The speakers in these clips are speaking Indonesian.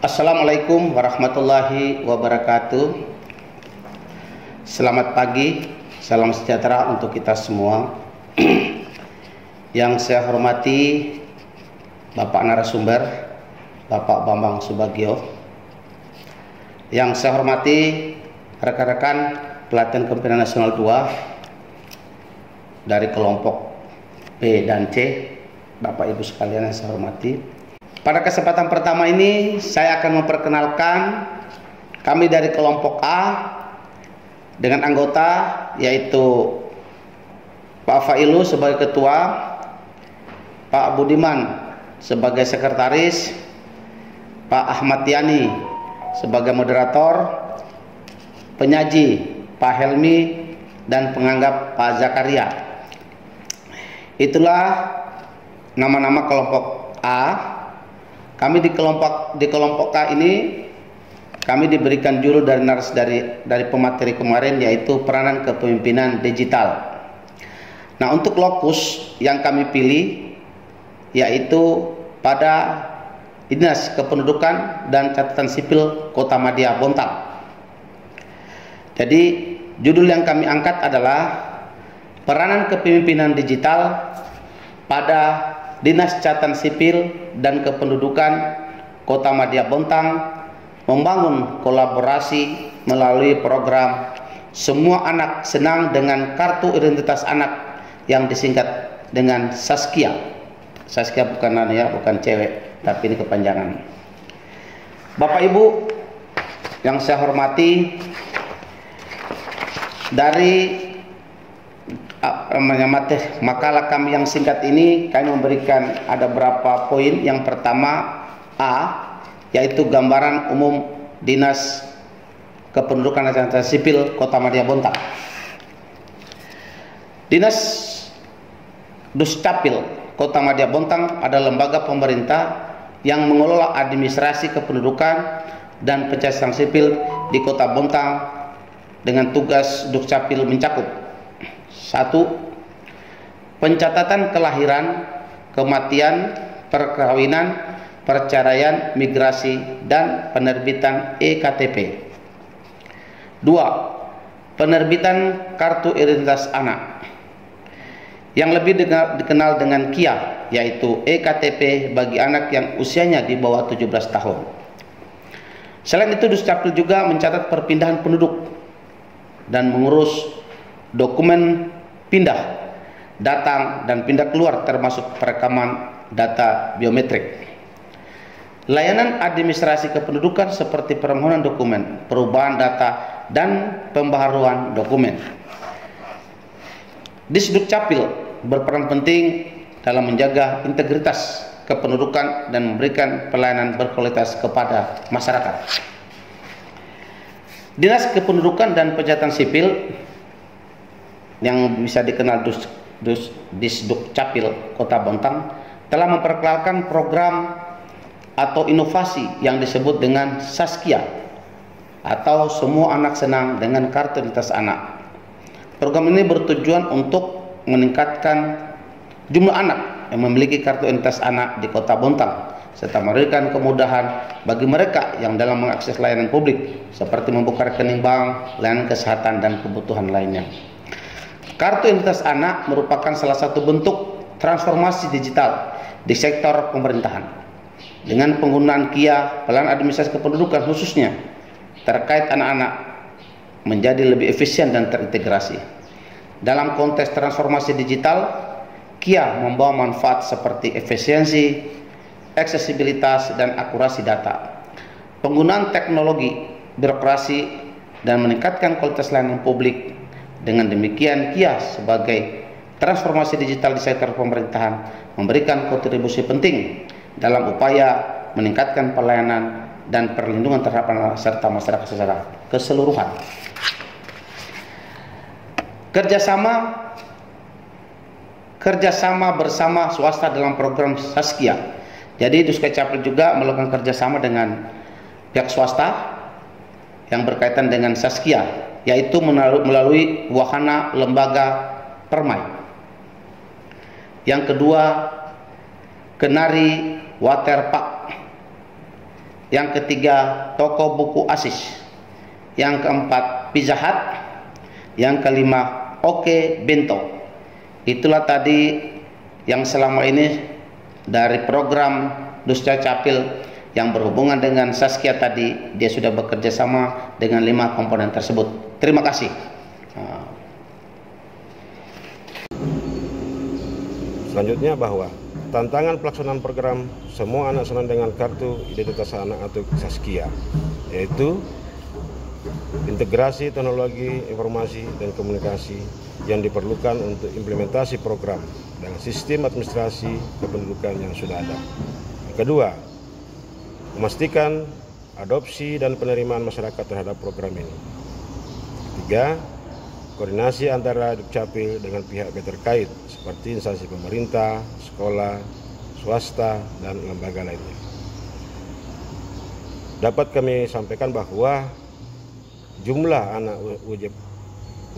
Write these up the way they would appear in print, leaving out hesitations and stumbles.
Assalamualaikum warahmatullahi wabarakatuh. Selamat pagi, salam sejahtera untuk kita semua. Yang saya hormati Bapak narasumber, Bapak Bambang Subagio. Yang saya hormati rekan-rekan pelatihan Kepemimpinan Nasional 2 dari kelompok B dan C, Bapak Ibu sekalian yang saya hormati. Pada kesempatan pertama ini saya akan memperkenalkan kami dari kelompok A dengan anggota yaitu Pak Failu sebagai ketua, Pak Budiman sebagai sekretaris, Pak Ahmad Yani sebagai moderator, penyaji Pak Helmi, dan penganggap Pak Zakaria. Itulah nama-nama kelompok A. Kami di kelompok K ini kami diberikan judul dari pemateri kemarin, yaitu peranan kepemimpinan digital. Nah, untuk lokus yang kami pilih yaitu pada Dinas Kependudukan dan Catatan Sipil Kota Madya Bontang. Jadi judul yang kami angkat adalah peranan kepemimpinan digital pada Dinas Catatan Sipil dan Kependudukan Kota Madya Bontang membangun kolaborasi melalui program Semua Anak Senang dengan Kartu Identitas Anak yang disingkat dengan Saskia. Saskia bukan bukan cewek, tapi ini kepanjangan. Bapak Ibu yang saya hormati, dari makalah kami yang singkat ini kami memberikan ada beberapa poin. Yang pertama A, yaitu gambaran umum Dinas Kependudukan dan Catatan Sipil Kota Madya Bontang. Dinas Duscapil Kota Madya Bontang adalah lembaga pemerintah yang mengelola administrasi kependudukan dan pencatatan sipil di Kota Bontang dengan tugas Dukcapil mencakup: 1. Pencatatan kelahiran, kematian, perkawinan, perceraian, migrasi, dan penerbitan EKTP. 2. Penerbitan Kartu Identitas Anak yang lebih dikenal dengan KIA, yaitu EKTP bagi anak yang usianya di bawah 17 tahun. Selain itu, Duscapil juga mencatat perpindahan penduduk dan mengurus dokumen pindah, datang, dan pindah keluar, termasuk perekaman data biometrik. Layanan administrasi kependudukan seperti permohonan dokumen, perubahan data, dan pembaharuan dokumen. Disdukcapil berperan penting dalam menjaga integritas kependudukan dan memberikan pelayanan berkualitas kepada masyarakat. Dinas Kependudukan dan Pencatatan Sipil yang bisa dikenal Disdukcapil Kota Bontang telah memperkenalkan program atau inovasi yang disebut dengan Saskia atau Semua Anak Senang dengan Kartu Identitas Anak. Program ini bertujuan untuk meningkatkan jumlah anak yang memiliki kartu identitas anak di Kota Bontang serta memberikan kemudahan bagi mereka yang dalam mengakses layanan publik seperti membuka rekening bank, layanan kesehatan, dan kebutuhan lainnya. Kartu Identitas Anak merupakan salah satu bentuk transformasi digital di sektor pemerintahan. Dengan penggunaan KIA, pelayanan administrasi kependudukan khususnya terkait anak-anak menjadi lebih efisien dan terintegrasi. Dalam konteks transformasi digital, KIA membawa manfaat seperti efisiensi, aksesibilitas, dan akurasi data. Penggunaan teknologi, birokrasi, dan meningkatkan kualitas layanan publik. Dengan demikian, KIA sebagai transformasi digital di sektor pemerintahan memberikan kontribusi penting dalam upaya meningkatkan pelayanan dan perlindungan terhadap anak serta masyarakat secara keseluruhan. Kerjasama bersama swasta dalam program Saskia. Jadi Duscapil juga melakukan kerjasama dengan pihak swasta yang berkaitan dengan Saskia, yaitu melalui wahana lembaga Permai. Yang kedua, Kenari Waterpark Yang ketiga, toko buku Asis. Yang keempat, Pizza Hut. Yang kelima, Oke Bento. Itulah tadi yang selama ini dari program Duscapil yang berhubungan dengan Saskia tadi, dia sudah bekerja sama dengan 5 komponen tersebut. Terima kasih. Selanjutnya bahwa tantangan pelaksanaan program Semua Anak Senang dengan Kartu Identitas Anak atau Saskia, yaitu integrasi teknologi informasi dan komunikasi yang diperlukan untuk implementasi program dan sistem administrasi kependudukan yang sudah ada. Yang kedua, memastikan adopsi dan penerimaan masyarakat terhadap program ini. Ketiga, koordinasi antara Dukcapil dengan pihak terkait seperti instansi pemerintah, sekolah, swasta, dan lembaga lainnya. Dapat kami sampaikan bahwa jumlah anak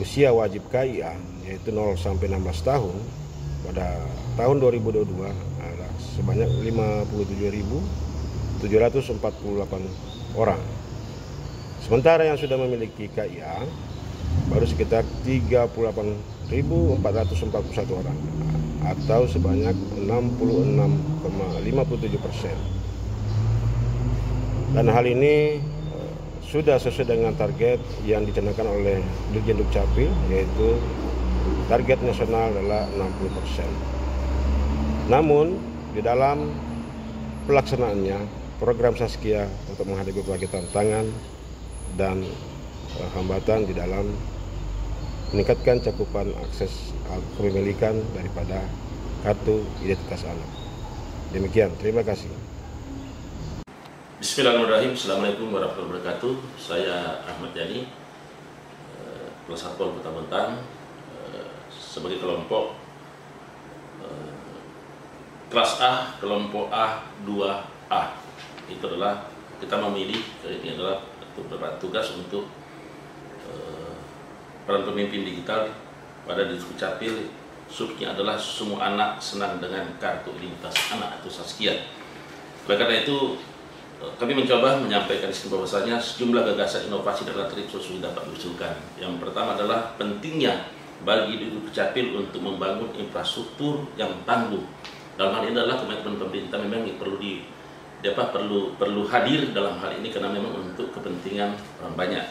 usia wajib KIA yaitu 0 sampai 16 tahun pada tahun 2022 adalah sebanyak 57.748 orang. Sementara yang sudah memiliki KIA baru sekitar 38.441 orang atau sebanyak 66,57%. Dan hal ini sudah sesuai dengan target yang dicanangkan oleh Dirjen Dukcapil, yaitu target nasional adalah 60%. Namun di dalam pelaksanaannya program Saskia untuk menghadapi berbagai tantangan dan hambatan di dalam meningkatkan cakupan akses kepemilikan daripada kartu identitas anak. Demikian, terima kasih. Bismillahirrahmanirrahim. Assalamualaikum warahmatullahi wabarakatuh. Saya Ahmad Yani, Kepala Satpol Kota Bontang, sebagai kelompok kelas A, kelompok A, 2A. Itu adalah kita memilih, ini adalah tugas untuk peran pemimpin digital pada Dukcapil. Subnya adalah semua anak senang dengan kartu identitas anak atau Saskia. Oleh karena itu, kami mencoba menyampaikan di sini bahwasanya sejumlah gagasan inovasi dan alternatif solusi dapat diusulkan. Yang pertama adalah pentingnya bagi Dukcapil untuk membangun infrastruktur yang tangguh. Dalam hal ini adalah komitmen pemerintah memang perlu hadir dalam hal ini karena memang untuk kepentingan orang banyak.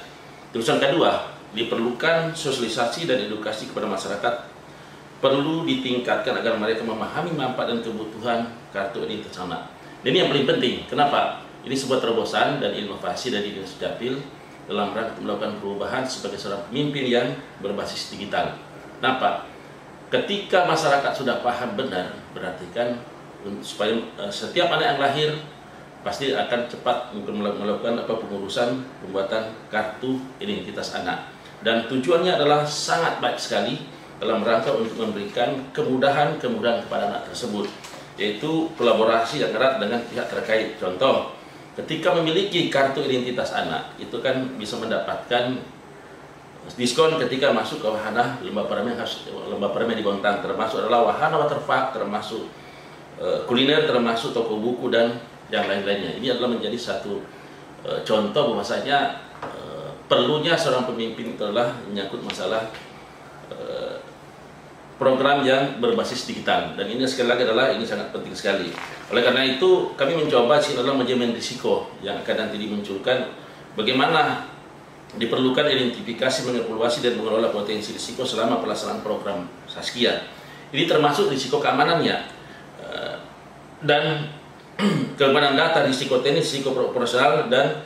Terusan kedua, diperlukan sosialisasi dan edukasi kepada masyarakat, perlu ditingkatkan agar mereka memahami manfaat dan kebutuhan kartu identitas anak. Dan ini yang paling penting. Kenapa? Ini sebuah terobosan dan inovasi dari Dinas Dukcapil dalam rangka melakukan perubahan sebagai seorang pemimpin yang berbasis digital. Kenapa? Ketika masyarakat sudah paham benar, berarti kan supaya setiap anak yang lahir pasti akan cepat melakukan pengurusan pembuatan kartu identitas anak. Dan tujuannya adalah sangat baik sekali dalam rangka untuk memberikan kemudahan kepada anak tersebut, yaitu kolaborasi yang erat dengan pihak terkait. Contoh, ketika memiliki kartu identitas anak, itu kan bisa mendapatkan diskon ketika masuk ke wahana lembah permen di Bontang, termasuk adalah wahana waterpark, termasuk kuliner, termasuk toko buku dan yang lain-lainnya. Ini adalah menjadi satu contoh bahwasanya perlunya seorang pemimpin itu adalah menyangkut masalah program yang berbasis digital, dan ini sekali lagi adalah ini sangat penting sekali. Oleh karena itu kami mencoba adalah manajemen risiko yang akan nanti dimunculkan, bagaimana diperlukan identifikasi, mengevaluasi dan mengelola potensi risiko selama pelaksanaan program Saskia. Ini termasuk risiko keamanannya dan keamanan data, risiko teknis, risiko operasional, dan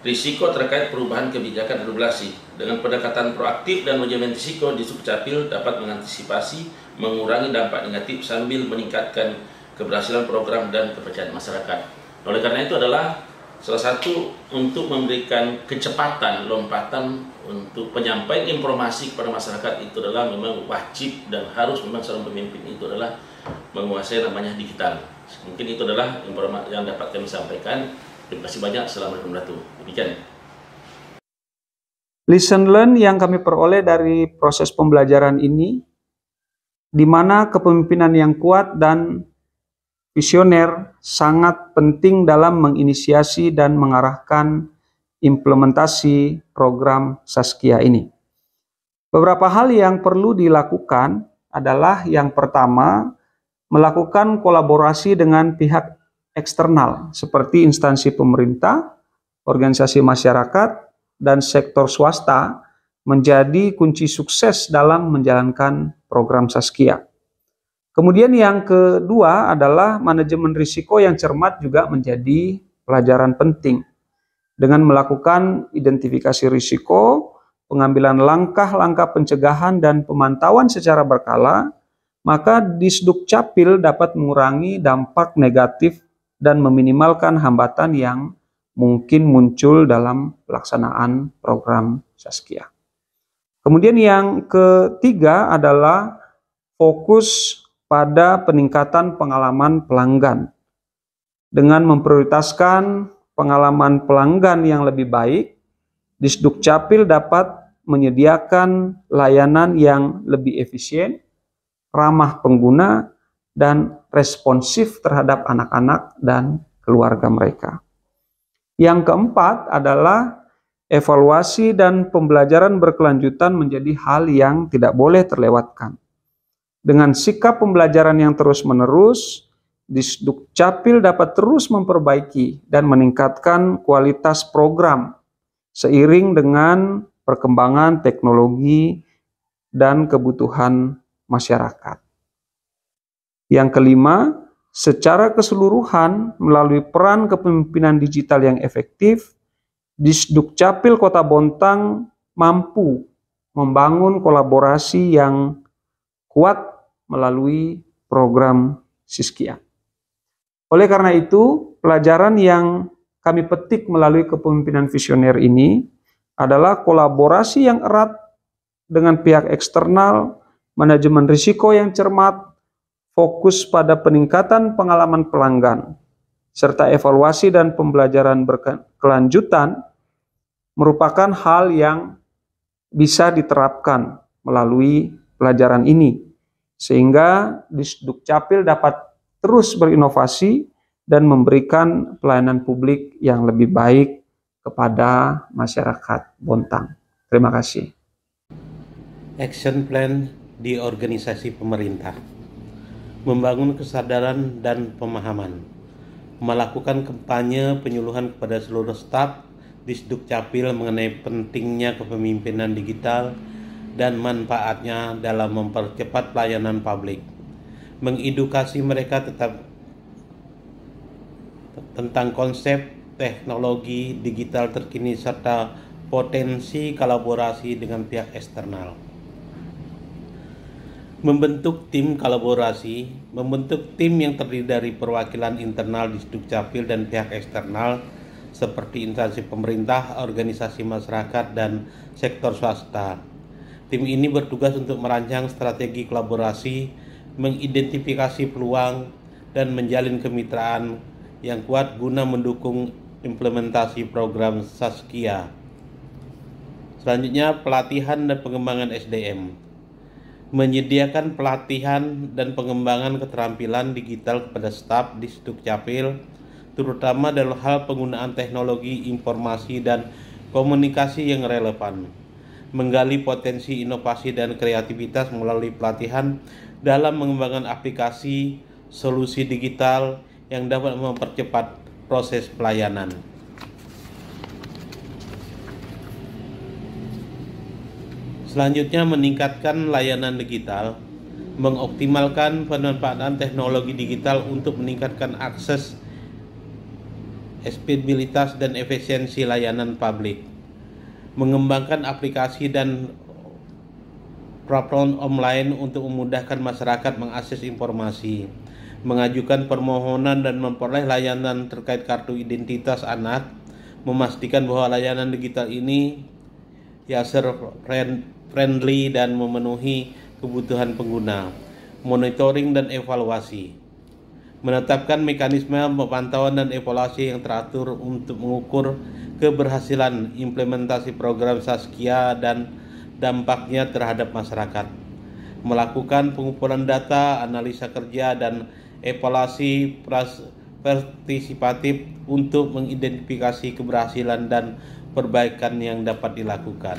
risiko terkait perubahan kebijakan regulasi. Dengan pendekatan proaktif dan manajemen risiko, Dukcapil dapat mengantisipasi, mengurangi dampak negatif sambil meningkatkan keberhasilan program dan kepercayaan masyarakat. Oleh karena itu adalah salah satu untuk memberikan kecepatan lompatan untuk penyampaian informasi kepada masyarakat itu adalah memang wajib dan harus memang seorang pemimpin itu adalah menguasai namanya digital. Mungkin itu adalah informasi yang dapat kami sampaikan. Terima kasih banyak. Assalamualaikum warahmatullahi wabarakatuh. Demikian. Lesson learn yang kami peroleh dari proses pembelajaran ini, di mana kepemimpinan yang kuat dan visioner sangat penting dalam menginisiasi dan mengarahkan implementasi program Saskia ini. Beberapa hal yang perlu dilakukan adalah yang pertama, melakukan kolaborasi dengan pihak eksternal seperti instansi pemerintah, organisasi masyarakat, dan sektor swasta menjadi kunci sukses dalam menjalankan program Saskia. Kemudian yang kedua adalah manajemen risiko yang cermat juga menjadi pelajaran penting. Dengan melakukan identifikasi risiko, pengambilan langkah-langkah pencegahan dan pemantauan secara berkala, maka Disduk Capil dapat mengurangi dampak negatif dan meminimalkan hambatan yang mungkin muncul dalam pelaksanaan program Saskia. Kemudian yang ketiga adalah fokus pada peningkatan pengalaman pelanggan. Dengan memprioritaskan pengalaman pelanggan yang lebih baik, Disduk Capil dapat menyediakan layanan yang lebih efisien, ramah pengguna, dan responsif terhadap anak-anak dan keluarga mereka. Yang keempat adalah evaluasi dan pembelajaran berkelanjutan menjadi hal yang tidak boleh terlewatkan. Dengan sikap pembelajaran yang terus-menerus, Disduk Capil dapat terus memperbaiki dan meningkatkan kualitas program seiring dengan perkembangan teknologi dan kebutuhan masyarakat. Yang kelima, secara keseluruhan melalui peran kepemimpinan digital yang efektif, Disduk Capil Kota Bontang mampu membangun kolaborasi yang kuat melalui program Saskia. Oleh karena itu, pelajaran yang kami petik melalui kepemimpinan visioner ini adalah kolaborasi yang erat dengan pihak eksternal, manajemen risiko yang cermat, fokus pada peningkatan pengalaman pelanggan, serta evaluasi dan pembelajaran berkelanjutan merupakan hal yang bisa diterapkan melalui pelajaran ini, sehingga Disduk Capil dapat terus berinovasi dan memberikan pelayanan publik yang lebih baik kepada masyarakat Bontang. Terima kasih. Action plan di organisasi pemerintah. Membangun kesadaran dan pemahaman. Melakukan kampanye penyuluhan kepada seluruh staf Disduk Capil mengenai pentingnya kepemimpinan digital dan manfaatnya dalam mempercepat pelayanan publik. Mengedukasi mereka tentang konsep teknologi digital terkini serta potensi kolaborasi dengan pihak eksternal. Membentuk tim kolaborasi, membentuk tim yang terdiri dari perwakilan internal Disduk Capil dan pihak eksternal seperti instansi pemerintah, organisasi masyarakat, dan sektor swasta. Tim ini bertugas untuk merancang strategi kolaborasi, mengidentifikasi peluang, dan menjalin kemitraan yang kuat guna mendukung implementasi program Saskia. Selanjutnya, pelatihan dan pengembangan SDM. Menyediakan pelatihan dan pengembangan keterampilan digital kepada staf Disduk Capil, terutama dalam hal penggunaan teknologi informasi dan komunikasi yang relevan. Menggali potensi inovasi dan kreativitas melalui pelatihan dalam mengembangkan aplikasi solusi digital yang dapat mempercepat proses pelayanan. Selanjutnya, meningkatkan layanan digital, mengoptimalkan pemanfaatan teknologi digital untuk meningkatkan akses, aksesibilitas, dan efisiensi layanan publik. Mengembangkan aplikasi dan platform online untuk memudahkan masyarakat mengakses informasi, mengajukan permohonan dan memperoleh layanan terkait kartu identitas anak, memastikan bahwa layanan digital ini user friendly dan memenuhi kebutuhan pengguna, monitoring dan evaluasi, menetapkan mekanisme pemantauan dan evaluasi yang teratur untuk mengukur keberhasilan implementasi program Saskia dan dampaknya terhadap masyarakat, melakukan pengumpulan data, analisa kerja, dan evaluasi partisipatif untuk mengidentifikasi keberhasilan dan perbaikan yang dapat dilakukan.